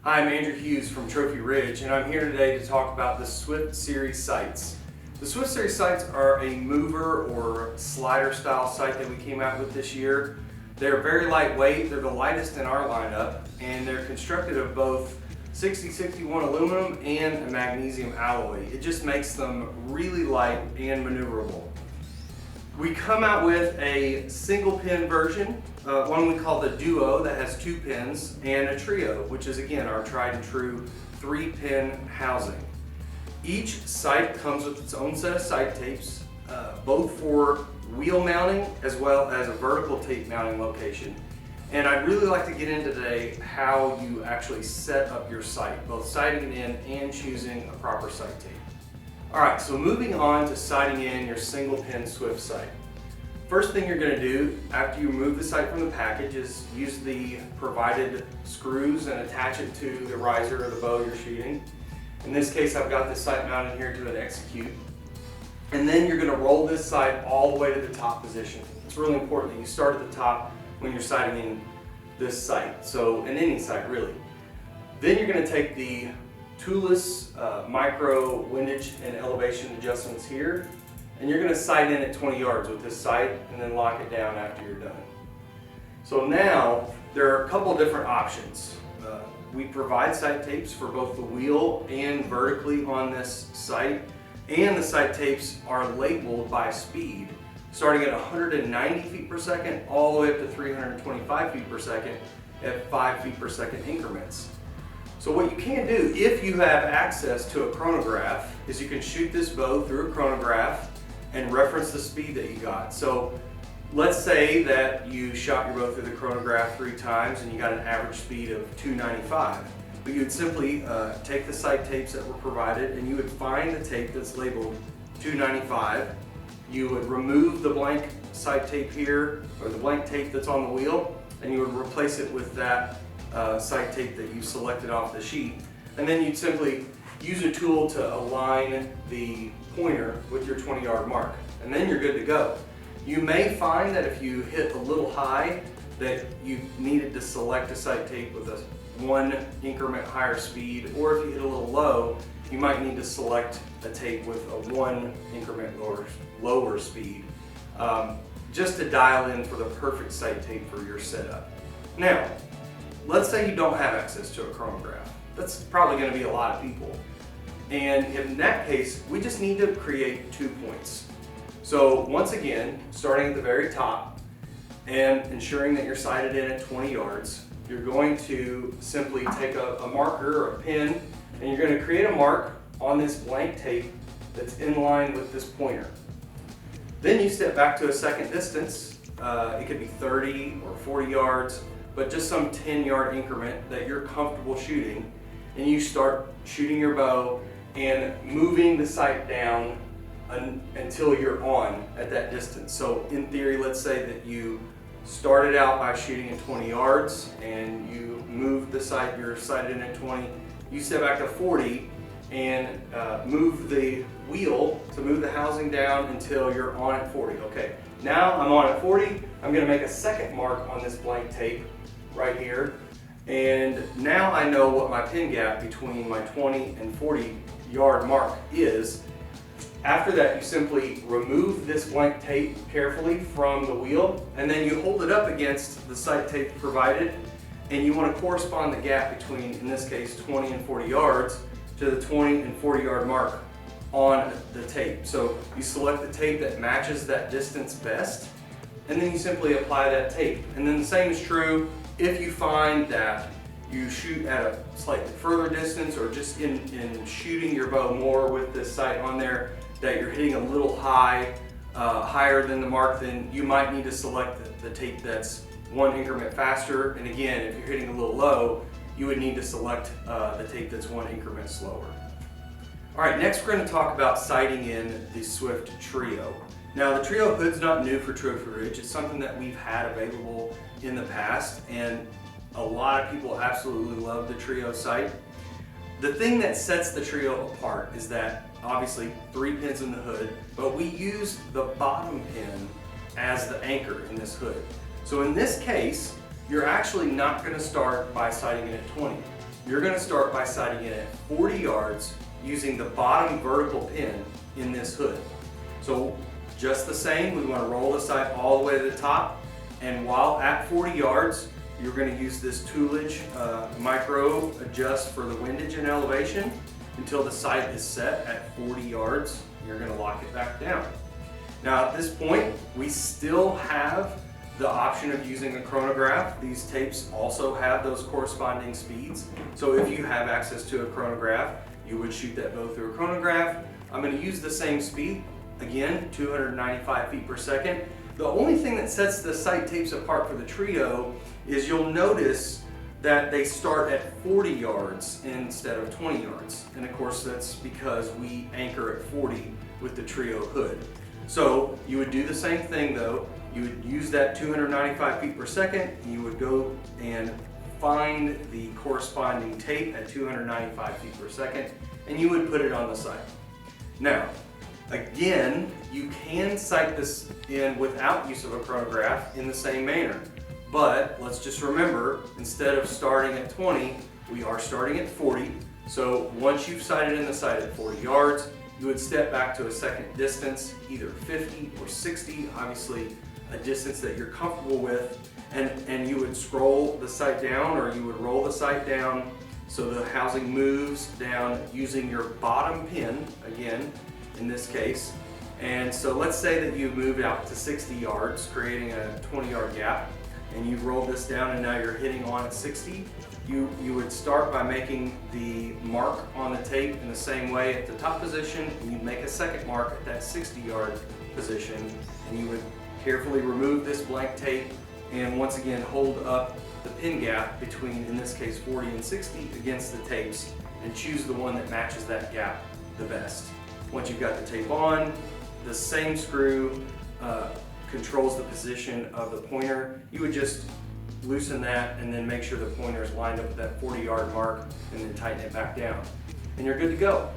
Hi, I'm Andrew Hughes from Trophy Ridge, and I'm here today to talk about the SWFT series sights. The SWFT series sights are a mover or slider style sight that we came out with this year. They're very lightweight, they're the lightest in our lineup, and they're constructed of both 6061 aluminum and a magnesium alloy. It just makes them really light and maneuverable. We come out with a single pin version, one we call the Duo that has 2 pins, and a Trio, which is again our tried and true 3-pin housing. Each sight comes with its own set of sight tapes, both for wheel mounting as well as a vertical tape mounting location. And I'd really like to get into today how you actually set up your sight, both sighting it in and choosing a proper sight tape. Alright, so moving on to sighting in your single pin SWFT sight. First thing you're going to do after you remove the sight from the package is use the provided screws and attach it to the riser or the bow you're shooting. In this case, I've got this sight mounted here to an execute. And then you're going to roll this sight all the way to the top position. It's really important that you start at the top when you're sighting in this sight, so in any sight really. Then you're going to take the toolless micro windage and elevation adjustments here, and you're going to sight in at 20 yards with this sight and then lock it down after you're done. So now there are a couple different options. We provide sight tapes for both the wheel and vertically on this sight, and the sight tapes are labeled by speed, starting at 190 feet per second all the way up to 325 feet per second at 5 feet per second increments. So what you can do if you have access to a chronograph is you can shoot this bow through a chronograph and reference the speed that you got. So let's say that you shot your bow through the chronograph 3 times and you got an average speed of 295. But you would simply take the sight tapes that were provided and you would find the tape that's labeled 295. You would remove the blank sight tape here, or the blank tape that's on the wheel, and you would replace it with that sight tape that you selected off the sheet. And then you'd simply use a tool to align the pointer with your 20-yard mark. And then you're good to go. You may find that if you hit a little high that you needed to select a sight tape with a 1 increment higher speed, or if you hit a little low, you might need to select a tape with a 1 increment lower speed, just to dial in for the perfect sight tape for your setup. Now, let's say you don't have access to a chronograph. That's probably going to be a lot of people. And in that case, we just need to create 2 points. So once again, starting at the very top and ensuring that you're sighted in at 20 yards, you're going to simply take a marker or a pen, and you're going to create a mark on this blank tape that's in line with this pointer. Then you step back to a second distance. It could be 30 or 40 yards, but just some 10-yard increment that you're comfortable shooting, and you start shooting your bow and moving the sight down until you're on at that distance. So in theory, let's say that you started out by shooting at 20 yards and you moved the sight, you're sighted in at 20, you step back to 40 and move the wheel to move the housing down until you're on at 40. Okay, now I'm on at 40, I'm going to make a second mark on this blank tape right here, and now I know what my pin gap between my 20 and 40 yard mark is. After that, you simply remove this blank tape carefully from the wheel, and then you hold it up against the sight tape provided, and you want to correspond the gap between, in this case, 20 and 40 yards to the 20 and 40 yard mark on the tape. So you select the tape that matches that distance best, and then you simply apply that tape. And then the same is true if you find that you shoot at a slightly further distance, or just in shooting your bow more with this sight on there, that you're hitting a little high, higher than the mark, then you might need to select the tape that's 1 increment faster. And again, if you're hitting a little low, you would need to select the tape that's 1 increment slower. All right, next we're going to talk about sighting in the SWFT Trio. Now the Trio hood's not new for Trophy Ridge. It's something that we've had available in the past, and a lot of people absolutely love the Trio sight. The thing that sets the Trio apart is that obviously 3 pins in the hood, but we use the bottom pin as the anchor in this hood. So in this case, you're actually not going to start by sighting it at 20. you're going to start by sighting in at 40 yards using the bottom vertical pin in this hood. So just the same, we want to roll the sight all the way to the top, and while at 40 yards, you're going to use this toolage micro adjust for the windage and elevation until the sight is set at 40 yards. You're going to lock it back down. Now at this point, we still have the option of using a chronograph. These tapes also have those corresponding speeds. So if you have access to a chronograph, you would shoot that bow through a chronograph. I'm going to use the same speed, again, 295 feet per second. The only thing that sets the sight tapes apart for the trio is you'll notice that they start at 40 yards instead of 20 yards. And of course that's because we anchor at 40 with the trio hood. So you would do the same thing though. You would use that 295 feet per second. You would go and find the corresponding tape at 295 feet per second, and you would put it on the sight. Now, again, you can sight this in without use of a chronograph in the same manner. But let's just remember, instead of starting at 20, we are starting at 40. So once you've sighted in the sight at 40 yards, you would step back to a second distance, either 50 or 60, obviously a distance that you're comfortable with, and you would scroll the sight down, or you would roll the sight down so the housing moves down using your bottom pin, again, in this case. And so let's say that you moved out to 60 yards, creating a 20-yard gap, and you've rolled this down and now you're hitting on at 60. You would start by making the mark on the tape in the same way at the top position, and you'd make a second mark at that 60-yard position, and you would carefully remove this blank tape and once again hold up the pin gap between, in this case, 40 and 60 against the tapes, and choose the one that matches that gap the best. Once you've got the tape on, the same screw controls the position of the pointer. You would just loosen that and then make sure the pointer is lined up with that 40-yard mark, and then tighten it back down, and you're good to go.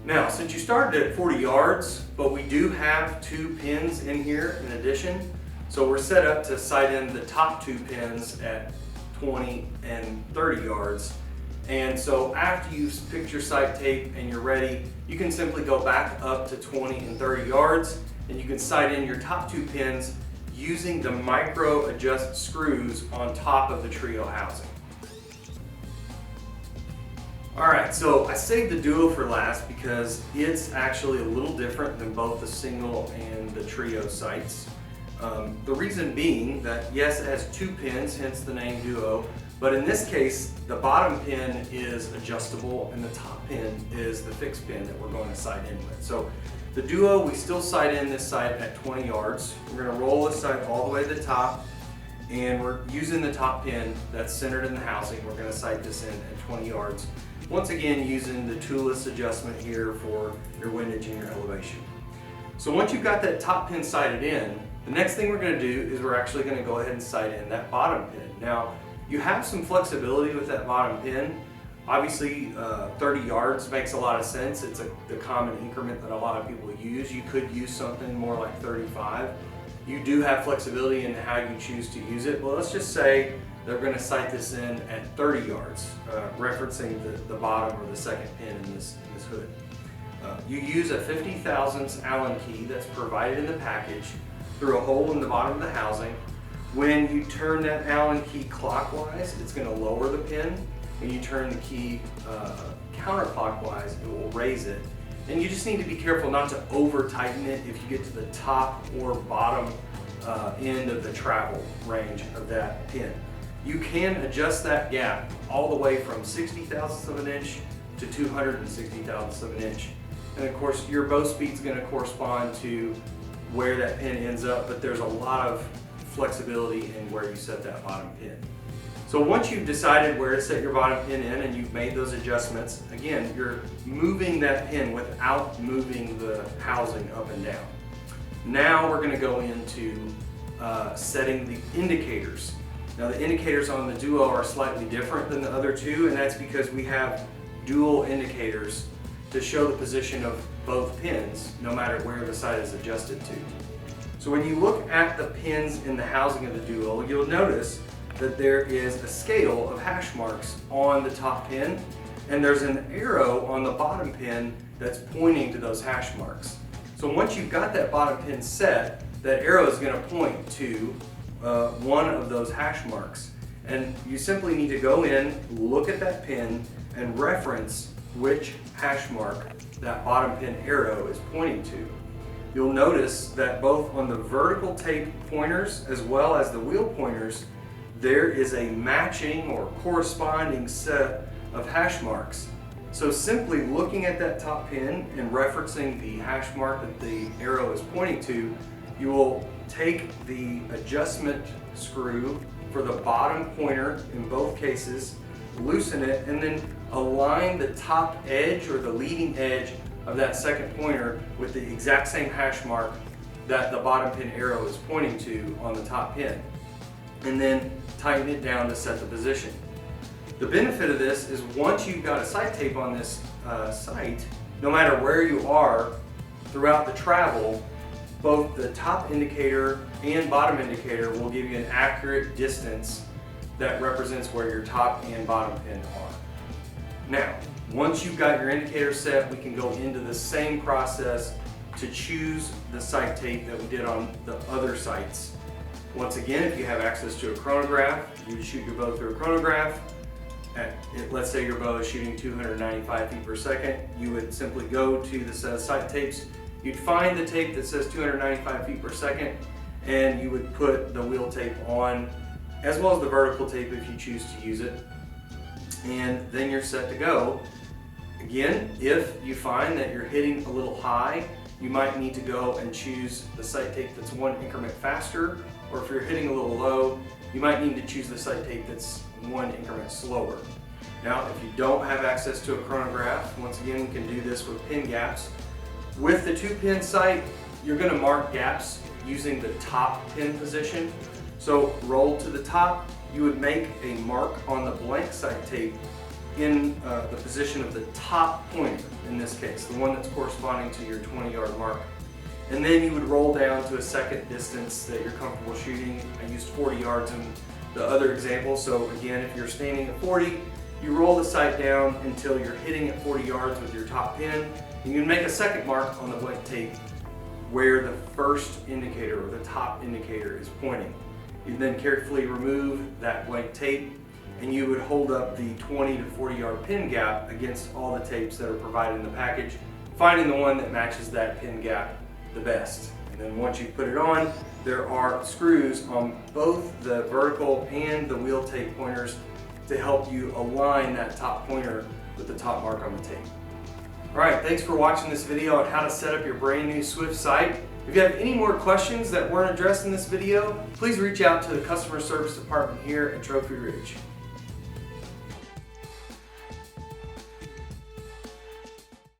Now, since you started at 40 yards, but we do have 2 pins in here in addition, so we're set up to sight in the top 2 pins at 20 and 30 yards. And so after you've picked your sight tape and you're ready, you can simply go back up to 20 and 30 yards, and you can sight in your top 2 pins using the micro adjust screws on top of the trio housing. Alright, so I saved the duo for last because it's actually a little different than both the single and the trio sights. The reason being that yes, it has 2 pins, hence the name duo, but in this case the bottom pin is adjustable and the top pin is the fixed pin that we're going to sight in with. So the duo, we still sight in this sight at 20 yards. We're going to roll this sight all the way to the top, and we're using the top pin that's centered in the housing. We're going to sight this in at 20 yards. Once again, using the toolless adjustment here for your windage and your elevation. So once you've got that top pin sighted in, the next thing we're going to do is we're actually going to go ahead and sight in that bottom pin. Now, you have some flexibility with that bottom pin. Obviously, 30 yards makes a lot of sense. It's the common increment that a lot of people use. You could use something more like 35. You do have flexibility in how you choose to use it. Well, let's just say they're going to sight this in at 30 yards, referencing the bottom or the second pin in this hood. You use a 50 thousandths Allen key that's provided in the package through a hole in the bottom of the housing. When you turn that Allen key clockwise, it's going to lower the pin. When you turn the key counterclockwise, it will raise it. And you just need to be careful not to over tighten it if you get to the top or bottom end of the travel range of that pin. You can adjust that gap all the way from 60 thousandths of an inch to 260 thousandths of an inch. And of course, your bow speed is going to correspond to where that pin ends up, but there's a lot of flexibility in where you set that bottom pin. So once you've decided where to set your bottom pin in and you've made those adjustments, again, you're moving that pin without moving the housing up and down. Now we're going to go into setting the indicators. Now the indicators on the duo are slightly different than the other 2, and that's because we have dual indicators to show the position of both pins, no matter where the sight is adjusted to. So when you look at the pins in the housing of the duo, you'll notice that there is a scale of hash marks on the top pin, and there's an arrow on the bottom pin that's pointing to those hash marks. So once you've got that bottom pin set, that arrow is going to point to one of those hash marks. And you simply need to go in, look at that pin, and reference which hash mark that bottom pin arrow is pointing to. You'll notice that both on the vertical tape pointers as well as the wheel pointers, there is a matching or corresponding set of hash marks. So simply looking at that top pin and referencing the hash mark that the arrow is pointing to, you will take the adjustment screw for the bottom pointer in both cases, loosen it, and then align the top edge or the leading edge of that second pointer with the exact same hash mark that the bottom pin arrow is pointing to on the top pin. And then tighten it down to set the position. The benefit of this is once you've got a sight tape on this sight, no matter where you are throughout the travel, both the top indicator and bottom indicator will give you an accurate distance that represents where your top and bottom pin are. Now, once you've got your indicator set, we can go into the same process to choose the sight tape that we did on the other sights. Once again, if you have access to a chronograph, you would shoot your bow through a chronograph. Let's say your bow is shooting 295 feet per second, you would simply go to the set of sight tapes. You'd find the tape that says 295 feet per second, and you would put the wheel tape on, as well as the vertical tape if you choose to use it. And then you're set to go. Again, if you find that you're hitting a little high, you might need to go and choose the sight tape that's one increment faster, or if you're hitting a little low, you might need to choose the sight tape that's one increment slower. Now, if you don't have access to a chronograph, once again, we can do this with pin gaps. With the 2-pin sight, you're going to mark gaps using the top pin position. So roll to the top, you would make a mark on the blank sight tape in the position of the top pointer, in this case, the one that's corresponding to your 20-yard mark. And then you would roll down to a second distance that you're comfortable shooting. I used 40 yards in the other example, so again, if you're standing at 40, you roll the sight down until you're hitting at 40 yards with your top pin, and you can make a second mark on the blank tape where the first indicator or the top indicator is pointing. You then carefully remove that blank tape, and you would hold up the 20 to 40 yard pin gap against all the tapes that are provided in the package, finding the one that matches that pin gap the best. And then once you put it on, there are screws on both the vertical and the wheel tape pointers to help you align that top pointer with the top mark on the tape. Alright, thanks for watching this video on how to set up your brand new SWFT sight. If you have any more questions that weren't addressed in this video, please reach out to the customer service department here at Trophy Ridge.